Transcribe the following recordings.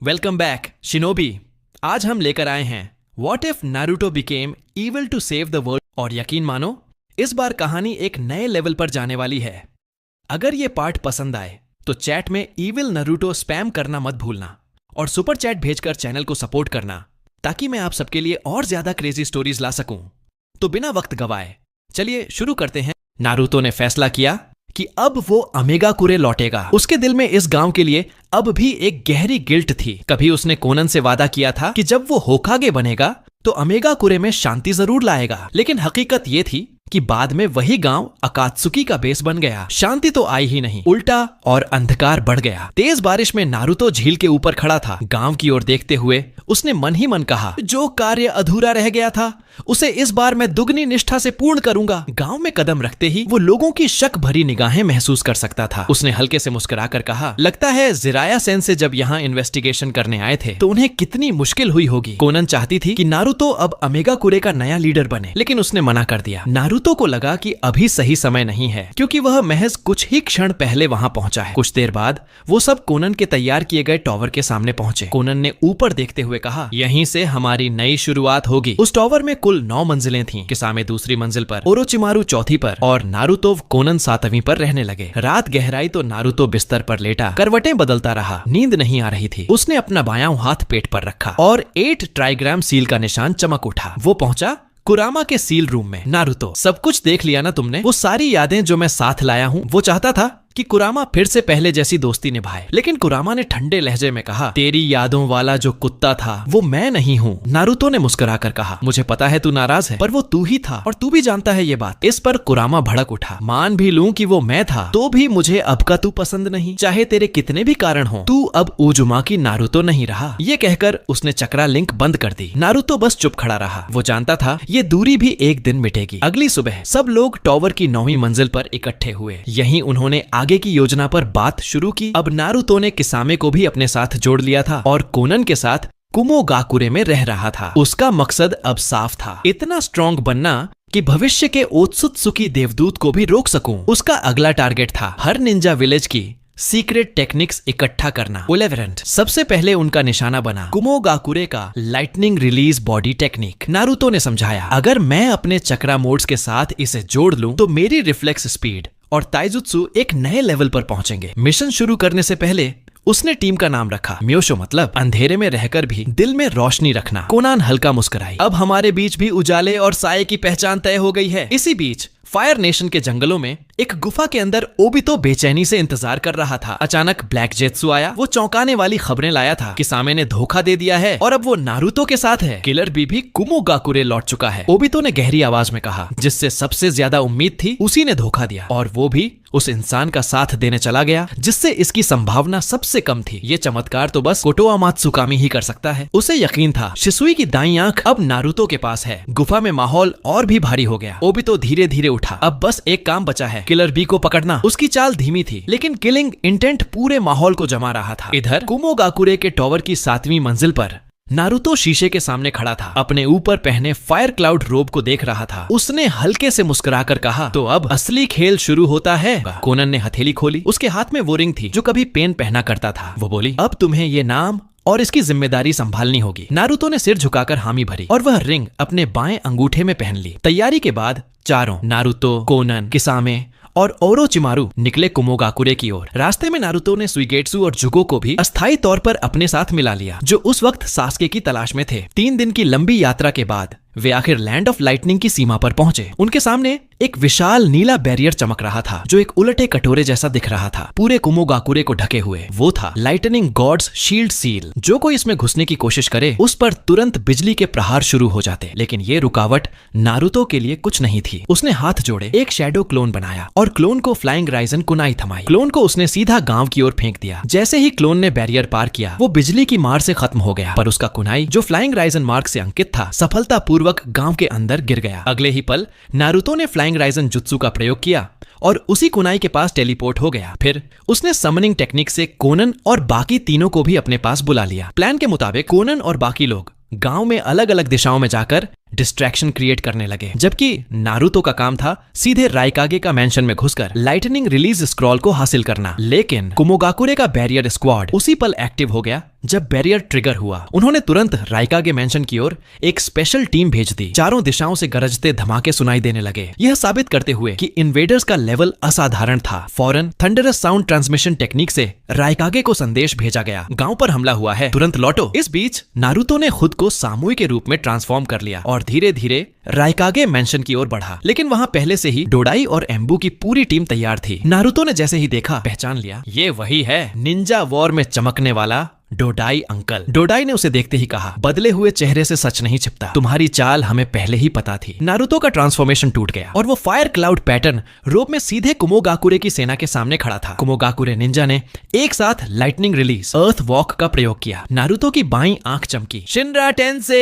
Welcome back shinobi. आज हम लेकर आए हैं what if Naruto became evil to save the world. और यकीन मानो इस बार कहानी एक नए लेवल पर जाने वाली है। अगर ये पार्ट पसंद आए तो चैट में इविल नारुतो स्पैम करना मत भूलना और सुपर चैट भेजकर चैनल को सपोर्ट करना ताकि मैं आप सबके लिए और ज्यादा क्रेजी स्टोरीज ला सकूं। तो बिना वक्त गवाए चलिए शुरू करते हैं। नारुतो ने फैसला किया कि अब वो अमेगाकुरे लौटेगा। उसके दिल में इस गांव के लिए अब भी एक गहरी गिल्ट थी। कभी उसने कोनन से वादा किया था कि जब वो होकागे बनेगा तो अमेगाकुरे में शांति जरूर लाएगा, लेकिन हकीकत ये थी कि बाद में वही गांव अकात्सुकी का बेस बन गया। शांति तो आई ही नहीं, उल्टा और अंधकार बढ़ गया। तेज बारिश में नारुतो झील के ऊपर खड़ा था। गांव की ओर देखते हुए उसने मन ही मन कहा, जो कार्य अधूरा रह गया था उसे इस बार मैं दुगनी निष्ठा से पूर्ण करूंगा। गांव में कदम रखते ही वो लोगों की शक भरी निगाहें महसूस कर सकता था। उसने हल्के से मुस्कुराकर कहा, लगता है जिराया सेन से जब यहाँ इन्वेस्टिगेशन करने आए थे तो उन्हें कितनी मुश्किल हुई होगी। कोनन चाहती थी कि नारुतो अब अमेगाकुरे का नया लीडर बने, लेकिन उसने मना कर दिया। नारुतो को लगा कि अभी सही समय नहीं है क्योंकि वह महज कुछ ही क्षण पहले वहां पहुंचा है। कुछ देर बाद वो सब कोनन के तैयार किए गए टॉवर के सामने पहुंचे। कोनन ने ऊपर देखते हुए कहा, यहीं से हमारी नई शुरुआत होगी। उस टॉवर में कुल 9 मंजिलें थीं। किसामे दूसरी मंजिल पर, ओरोचिमारू चौथी पर और नारुतो कोनन 7वीं पर रहने लगे। रात गहराई तो नारुतो बिस्तर पर लेटा करवटें बदलता रहा। नींद नहीं आ रही थी। उसने अपना बायां हाथ पेट पर रखा और 8 ट्राइग्राम सील का निशान चमक उठा। वो पहुंचा कुरामा के सील रूम में। नारुतो, सब कुछ देख लिया ना तुमने? वो सारी यादें जो मैं साथ लाया हूँ। वो चाहता था कि कुरामा फिर से पहले जैसी दोस्ती निभाए, लेकिन कुरामा ने ठंडे लहजे में कहा, तेरी यादों वाला जो कुत्ता था वो मैं नहीं हूँ। नारुतो ने मुस्कुराकर कहा, मुझे पता है तू नाराज है, पर वो तू ही था और तू भी जानता है ये बात। इस पर कुरामा भड़क उठा, मान भी लूं कि वो मैं था तो भी मुझे अब का तू पसंद नहीं। चाहे तेरे कितने भी कारण हो, तू अब उजुमाकी नारुतो नहीं रहा। ये कहकर उसने चक्रा लिंक बंद कर दी। नारुतो बस चुप खड़ा रहा। वो जानता था ये दूरी भी एक दिन मिटेगी। अगली सुबह सब लोग टॉवर की 9वीं मंजिल पर इकट्ठे हुए। यहीं उन्होंने आगे की योजना पर बात शुरू की। अब नारुतो ने किसामे को भी अपने साथ जोड़ लिया था और कोनन के साथ कुमोगाकुरे में रह रहा था। उसका मकसद अब साफ था, इतना स्ट्रॉन्ग बनना कि भविष्य के ओत्सुत्सुकी देवदूत को भी रोक सकूं। उसका अगला टारगेट था हर निंजा विलेज की सीक्रेट टेक्निक्स इकट्ठा करना। ओलेवेरेंट सबसे पहले उनका निशाना बना कुमोगाकुरे का lightning release body technique. Naruto ने समझाया, अगर मैं अपने चक्रा मोड्स के साथ इसे जोड़ लूं तो मेरी रिफ्लेक्स स्पीड और ताइजुत्सु एक नए लेवल पर पहुंचेंगे। मिशन शुरू करने से पहले उसने टीम का नाम रखा म्योशो, मतलब अंधेरे में रहकर भी दिल में रोशनी रखना। कोनान हल्का मुस्कुराई, अब हमारे बीच भी उजाले और साये की पहचान तय हो गई है। इसी बीच फायर नेशन के जंगलों में एक गुफा के अंदर ओबितो बेचैनी से इंतजार कर रहा था। अचानक ब्लैक जेत्सु आया। वो चौंकाने वाली खबरें लाया था। किसामे ने धोखा दे दिया है और अब वो नारुतो के साथ है। किलर बी भी कुमोगाकुरे लौट चुका है। ओबितो ने गहरी आवाज में कहा, जिससे सबसे ज्यादा उम्मीद थी उसी ने धोखा दिया और वो भी उस इंसान का साथ देने चला गया जिससे इसकी संभावना सबसे कम थी। ये चमत्कार तो बस कोटोआ मात्सुकामी ही कर सकता है। उसे यकीन था शिसुई की दाईं आंख अब नारुतो के पास है। गुफा में माहौल और भी भारी हो गया। ओबितो धीरे धीरे उठा। अब बस एक काम बचा है, किलर बी को पकड़ना। उसकी चाल धीमी थी लेकिन किलिंग इंटेंट पूरे माहौल को जमा रहा था। इधर कुमोगाकुरे के टॉवर की 7वीं मंजिल पर नारुतो शीशे के सामने खड़ा था। अपने ऊपर पहने फायर क्लाउड रोब को देख रहा था। उसने हल्के से मुस्कुराकर कहा, तो अब असली खेल शुरू होता है। कोनन ने हथेली खोली। उसके हाथ में वो रिंग थी जो कभी पेन पहना करता था। वो बोली, अब तुम्हें ये नाम और इसकी जिम्मेदारी संभालनी होगी। नारुतो ने सिर झुकाकर हामी भरी और वह रिंग अपने बाएं अंगूठे में पहन ली। तैयारी के बाद चारों नारुतो, कोनन, किसामे और ओरोचिमारू निकले कुमोगाकुरे की ओर। रास्ते में नारुतो ने सुइगेत्सु और जुगो को भी अस्थायी तौर पर अपने साथ मिला लिया, जो उस वक्त सास्के की तलाश में थे। 3 दिन की लंबी यात्रा के बाद वे आखिर लैंड ऑफ लाइटनिंग की सीमा पर पहुंचे। उनके सामने एक विशाल नीला बैरियर चमक रहा था जो एक उलटे कटोरे जैसा दिख रहा था, पूरे कुमोगाकुरे को ढके हुए। वो था लाइटनिंग गॉड्स शील्ड सील। जो कोई इसमें घुसने की कोशिश करे उस पर तुरंत बिजली के प्रहार शुरू हो जाते। लेकिन ये रुकावट नारुतो के लिए कुछ नहीं थी। उसने हाथ जोड़े, एक शैडो क्लोन बनाया और क्लोन को फ्लाइंग राइजन कुनाई थमाई। क्लोन को उसने सीधा गांव की ओर फेंक दिया। जैसे ही क्लोन ने बैरियर पार किया वो बिजली की मार से खत्म हो गया, पर उसका कुनाई जो फ्लाइंग राइजन मार्क से अंकित था सफलतापूर्वक गांव के अंदर गिर गया। अगले ही पल नारुतो ने फ्लाइंग राइजन जुत्सु का प्रयोग किया और उसी कुनाई के पास टेलीपोर्ट हो गया। फिर उसने समनिंग टेक्निक से कोनन और बाकी तीनों को भी अपने पास बुला लिया। प्लान के मुताबिक कोनन और बाकी लोग गांव में अलग अलग दिशाओं में जाकर डिस्ट्रैक्शन क्रिएट करने लगे, जबकि नारुतो का काम था सीधे राइकागे का मेंशन में घुसकर लाइटनिंग रिलीज स्क्रॉल को हासिल करना। लेकिन कुमोगाकुरे का बैरियर स्क्वाड उसी पल एक्टिव हो गया जब बैरियर ट्रिगर हुआ उन्होंने तुरंत राइकागे मैंशन की ओर एक स्पेशल टीम भेज दी। चारों दिशाओं से गरजते धमाके सुनाई देने लगे, यह साबित करते हुए कि इन्वेडर्स का लेवल असाधारण था। फौरन थंडरस साउंड ट्रांसमिशन टेक्निक से राइकागे को संदेश भेजा गया, गांव पर हमला हुआ है, तुरंत लौटो। इस बीच नारुतो ने खुद को सामूई के रूप में ट्रांसफॉर्म कर लिया और धीरे धीरे राइकागे मैंशन की ओर बढ़ा। लेकिन वहां पहले से ही डोडाई और एम्बू की पूरी टीम तैयार थी। नारुतो ने जैसे ही देखा पहचान लिया, ये वही है निंजा वॉर में चमकने वाला डोडाई अंकल। डोडाई ने उसे देखते ही कहा, बदले हुए चेहरे से सच नहीं छिपता, तुम्हारी चाल हमें पहले ही पता थी। नारुतो का ट्रांसफॉर्मेशन टूट गया और वो फायर क्लाउड पैटर्न रोप में सीधे कुमोगाकुरे की सेना के सामने खड़ा था। कुमोगाकुरे निंजा ने एक साथ लाइटनिंग रिलीज अर्थ वॉक का प्रयोग किया। नारुतो की बाईं आंख चमकी, शिनरा टेंसे।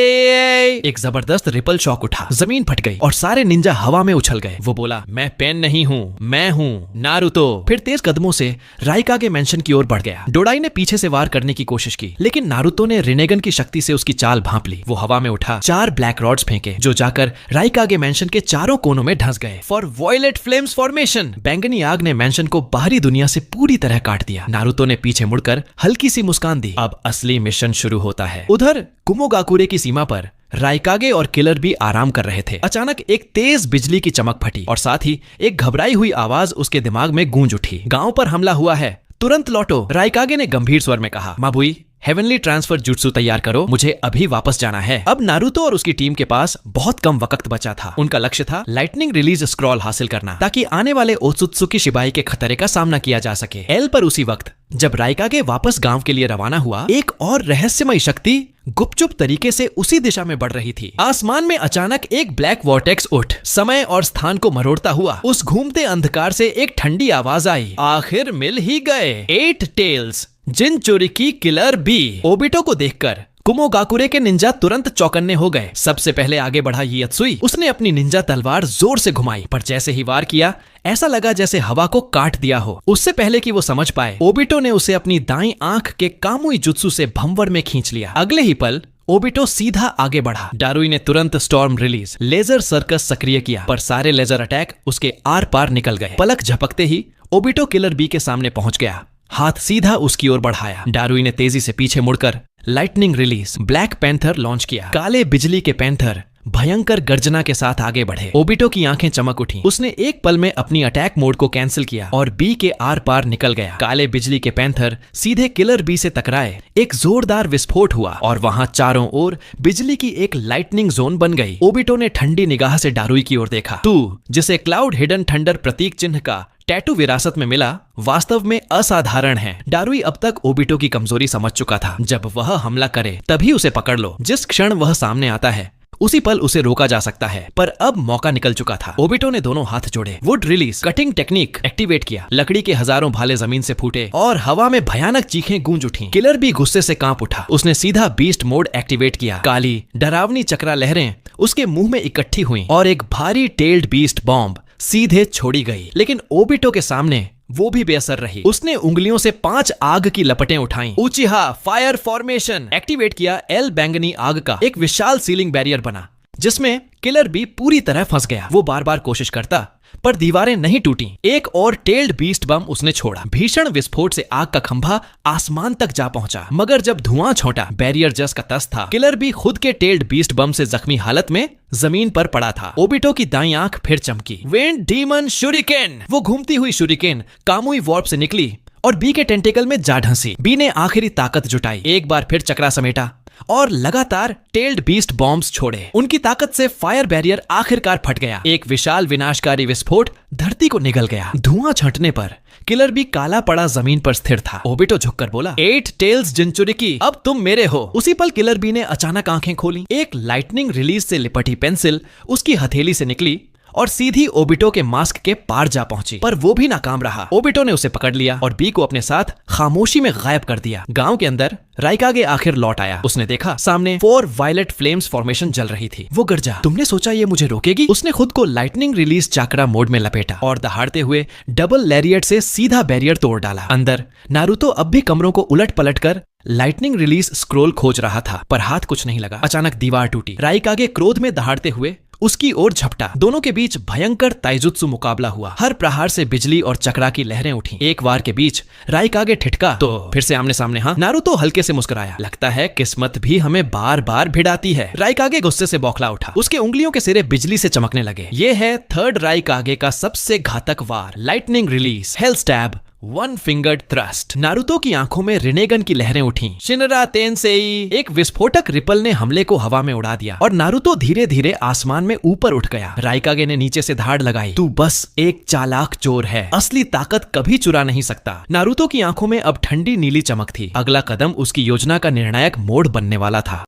एक जबरदस्त रिपल शॉक उठा, जमीन फट गई और सारे निंजा हवा में उछल गए। वो बोला, मैं पेन नहीं हूँ, मैं हूँ नारुतो। फिर तेज कदमों से राइकागे मैंशन की ओर बढ़ गया। डोडाई ने पीछे से वार करने की कोशिश की, लेकिन नारुतो ने रिनेगन की शक्ति से उसकी चाल भांप ली। वो हवा में उठा, 4 ब्लैक रॉड्स फेंके जो जाकर राइकागे मैंशन के चारों कोनों में धंस गए। For violet flames formation. बैंगनी आग ने मैंशन को बाहरी दुनिया से पूरी तरह काट दिया। नारुतो ने पीछे मुड़कर हल्की सी मुस्कान दी, अब असली मिशन शुरू होता है। उधर कुमोगाकुरे की सीमा पर राइकागे और किलर भी आराम कर रहे थे। अचानक एक तेज बिजली की चमक फटी और साथ ही एक घबराई हुई आवाज उसके दिमाग में गूंज उठी, गांव पर हमला हुआ है, तुरंत लौटो। राइकागे ने गंभीर स्वर में कहा, माबुई हेवनली ट्रांसफर जुट्सु तैयार करो, मुझे अभी वापस जाना है। अब नारुतो और उसकी टीम के पास बहुत कम वक्त बचा था। उनका लक्ष्य था लाइटनिंग रिलीज स्क्रॉल हासिल करना, ताकि आने वाले ओत्सुत्सुकी शिबाई के खतरे का सामना किया जा सके। एल पर उसी वक्त जब राइकागे वापस गांव के लिए रवाना हुआ, एक और रहस्यमय शक्ति गुपचुप तरीके से उसी दिशा में बढ़ रही थी। आसमान में अचानक एक ब्लैक वॉर्टेक्स उठ समय और स्थान को मरोड़ता हुआ उस घूमते अंधकार से एक ठंडी आवाज आई, आखिर मिल ही गए 8 टेल्स जिनचुरिकी किलर बी। ओबिटो को देखकर कुमोगाकुरे के निंजा तुरंत चौकन्ने हो गए। सबसे पहले आगे बढ़ा यात्सुई। उसने अपनी निंजा तलवार जोर से घुमाई, पर जैसे ही वार किया ऐसा लगा जैसे हवा को काट दिया हो। उससे पहले कि वो समझ पाए, ओबिटो ने उसे अपनी दाईं आंख के कामुई जुत्सु से भंवर में खींच लिया। अगले ही पल ओबिटो सीधा आगे बढ़ा। डारुई ने तुरंत स्टॉर्म रिलीज लेजर सर्कस सक्रिय किया, पर सारे लेजर अटैक उसके आर पार निकल गए। पलक झपकते ही ओबिटो किलर बी के सामने पहुंच गया, हाथ सीधा उसकी ओर बढ़ाया। डारुई ने तेजी से पीछे मुड़कर lightning release black panther launch किया। काले बिजली के पैंथर भयंकर गर्जना के साथ आगे बढ़े। ओबिटो की आंखें चमक उठी। उसने एक पल में अपनी अटैक मोड को कैंसिल किया और बी के आर पार निकल गया। काले बिजली के पैंथर सीधे किलर बी से टकराए, एक जोरदार विस्फोट हुआ और वहां चारों ओर बिजली की एक लाइटनिंग जोन बन गई। ओबिटो ने ठंडी निगाह से डारुई की ओर देखा। तू जिसे क्लाउड हिडन थंडर प्रतीक चिन्ह का टैटू विरासत में मिला, वास्तव में असाधारण है। डारुई अब तक ओबिटो की कमजोरी समझ चुका था। जब वह हमला करे तभी उसे पकड़ लो। जिस क्षण वह सामने आता है उसी पल उसे रोका जा सकता है, पर अब मौका निकल चुका था। ओबिटो ने दोनों हाथ जोड़े, would release cutting technique activate किया। लकड़ी के हजारों भाले जमीन से फूटे और हवा में भयानक चीखें गूंज उठी। किलर भी गुस्से से कांप उठा। उसने सीधा बीस्ट मोड एक्टिवेट किया। काली डरावनी चक्रा लहरें उसके मुंह में इकट्ठी हुई और एक भारी टेल्ड बीस्ट बॉम्ब सीधे छोड़ी गई। लेकिन ओबिटो के सामने वो भी बेअसर रही। उसने उंगलियों से 5 आग की लपटें उठाई। उचिहा फायर फॉर्मेशन एक्टिवेट किया। एल बैंगनी आग का एक विशाल सीलिंग बैरियर बना, जिसमें किलर भी पूरी तरह फंस गया। वो बार बार कोशिश करता, पर दीवारें नहीं टूटी। एक और टेल्ड बीस्ट बम उसने छोड़ा। भीषण विस्फोट से आग का खंभा आसमान तक जा पहुंचा, मगर जब धुआं छोटा बैरियर जस का तस था। किलर भी खुद के टेल्ड बीस्ट बम से जख्मी हालत में जमीन पर पड़ा था। ओबिटो की दाईं आंख फिर चमकी। Wind demon shuriken. वो घूमती हुई शुरिकेन कामुई वॉर्प से निकली और बी के टेंटिकल में जा ढंसी। बी ने आखिरी ताकत जुटाई, एक बार फिर चक्रा समेटा और लगातार टेल्ड बीस्ट बॉम्ब्स छोड़े। उनकी ताकत से फायर बैरियर आखिरकार फट गया। एक विशाल विनाशकारी विस्फोट धरती को निगल गया। धुआं छंटने पर किलर भी काला पड़ा जमीन पर स्थिर था। ओबिटो झुककर बोला, 8 टेल्स जिनचुरिकी, अब तुम मेरे हो। उसी पल किलर बी ने अचानक आंखें खोली। एक लाइटनिंग रिलीज से लिपटी पेंसिल उसकी हथेली से निकली और सीधी ओबिटो के मास्क के पार जा पहुंची, पर वो भी नाकाम रहा। ओबिटो ने उसे पकड़ लिया और बी को अपने साथ खामोशी में गायब कर दिया। गांव के अंदर राइकागे आखिर लौट आया। उसने देखा सामने 4 वायलेट फ्लेम्स फॉर्मेशन जल रही थी। वो गरजा, तुमने सोचा ये मुझे रोकेगी? उसने खुद को लाइटनिंग रिलीज चाकरा मोड में लपेटा और दहाड़ते हुए डबल लैरिएट से सीधा बैरियर तोड़ डाला। अंदर नारुतो अब भी कमरों को उलट पलट कर लाइटनिंग रिलीज स्क्रोल खोज रहा था, पर हाथ कुछ नहीं लगा। अचानक दीवार टूटी। राइकागे क्रोध में दहाड़ते हुए उसकी ओर झपटा। दोनों के बीच भयंकर ताइजुत्सु मुकाबला हुआ। हर प्रहार से बिजली और चक्रा की लहरें उठी। एक वार के बीच राइकागे ठिठका तो फिर से आमने सामने। हाँ, नारुतो हल्के से मुस्कुराया। लगता है किस्मत भी हमें बार बार भिड़ाती है। राइकागे गुस्से से बौखला उठा। उसके उंगलियों के सिरे बिजली से चमकने लगे। ये है थर्ड राइकागे का सबसे घातक वार, lightning release, hell stab, one fingered thrust. Naruto की आंखों में रिनेगन की लहरें उठीं। शिनरा तेनसेई। एक विस्फोटक रिपल ने हमले को हवा में उड़ा दिया और नारुतो धीरे धीरे आसमान में ऊपर उठ गया। राइकागे ने नीचे से धाड़ लगाई। तू बस एक चालाक चोर है, असली ताकत कभी चुरा नहीं सकता। नारुतो की आंखों में अब ठंडी नीली चमक थी। अगला कदम उसकी योजना का निर्णायक मोड़ बनने वाला था।